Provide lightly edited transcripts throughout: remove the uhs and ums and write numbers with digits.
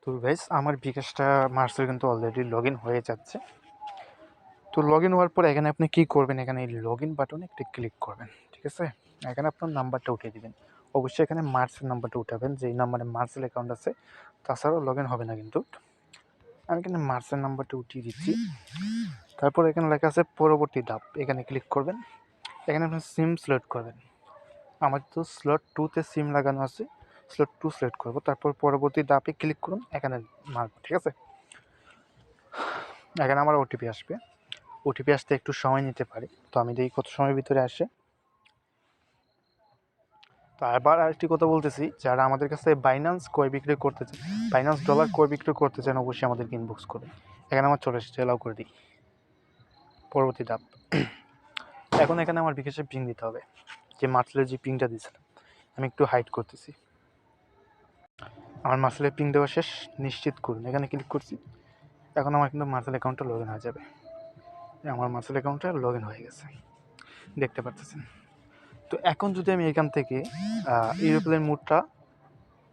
তো গাইস আমার বিকাশটা মার্চের কিন্তু অলরেডি লগ ইন হয়ে যাচ্ছে। তো লগ ইন হওয়ার পর এখানে আপনি কি করবেন, এখানে এই লগ ইন বাটনে একটু ক্লিক করবেন, ঠিক আছে। এখানে আপনার নাম্বারটা উঠিয়ে দিবেন, অবশ্যই এখানে মার্চের নাম্বারটা উঠাবেন, যেই নাম্বারে মার্চের অ্যাকাউন্ট আছে, তাছাড়াও লগ ইন হবে না কিন্তু। আমি এখানে মার্চের নাম্বারটা উঠিয়ে দিচ্ছি। তারপর এখানে লেখা আছে পরবর্তী ধাপ, এখানে ক্লিক করবেন। এখানে আপনি সিম সিলেক্ট করবেন। আমার তো স্লট 2-তে সিম লাগানো আছে, স্লট 2 সিলেক্ট করব। তারপর পরবর্তী ধাপে ক্লিক করুন, এখানে মারব, ঠিক আছে। এখানে আমার ওটিপি আসবে, ওটিপি আসতে একটু সময় নিতে পারে, তো আমি দেখি কত সময়ের ভিতরে আসে। তো আবার আরেকটি কথা বলতেছি, যারা আমাদের কাছে বাইন্যান্স ক্রয় বিক্রয় করতে চান, বাইন্যান্স ডলার ক্রয় বিক্রয় করতে চান, অবশ্যই আমাদেরকে ইনবক্স করবেন। এখানে আমার চলে এসেছে, এলাও করে দিই। পরবর্তী ধাপ, এখন এখানে আমার বিকাশের পিং দিতে হবে, যে মার্চেলের যে পিংটা দিয়েছিলাম। আমি একটু হাইড করতেছি। আমার মার্চেলের পিং দেওয়া শেষ, নিশ্চিত করুন, এখানে ক্লিক করছি। এখন আমার কিন্তু মার্চেল অ্যাকাউন্টটা লগ ইন হয়ে যাবে। আমার মার্চেল অ্যাকাউন্টটা লগ ইন হয়ে গেছে, দেখতে পাচ্ছেন। তো এখন যদি আমি এখান থেকে এরোপ্লেন মোডটা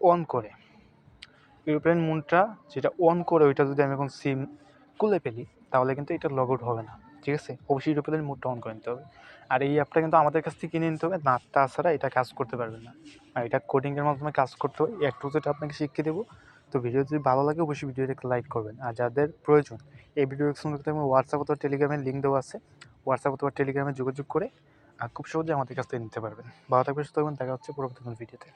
অন করে, এরোপ্লেন মোডটা যেটা অন করে ওইটা যদি আমি এখন সিম খুলে ফেলি, তাহলে কিন্তু এটা লগ আউট হবে না, ঠিক আছে। অবশ্যই এরোপ্লেন মোডটা অন করে নিতে হবে। আর এই অ্যাপটা কিন্তু আমাদের কাছ থেকে কিনে নিতে হবে, না তাছাড়া এটা কাজ করতে পারবেন না। আর এটা কোডিংয়ের মাধ্যমে কাজ করতে হয়, একটু যেটা আপনাকে শিখিয়ে দেবো। তো ভিডিও যদি ভালো লাগে অবশ্যই ভিডিওটা একটা লাইক করবেন। আর যাদের প্রয়োজন, এই ভিডিও ডিসক্রিপশনে আমার হোয়াটসঅ্যাপ অথবা টেলিগ্রামের লিঙ্ক দেওয়া আছে, হোয়াটসঅ্যাপ অথবা টেলিগ্রামে যোগাযোগ করে খুব সহজে আমাদের কাছ থেকে নিতে পারবেন। ভালো থাকবেন, সুস্থ থাকবেন, দেখা হচ্ছে পরবর্তী কোনো ভিডিওতে।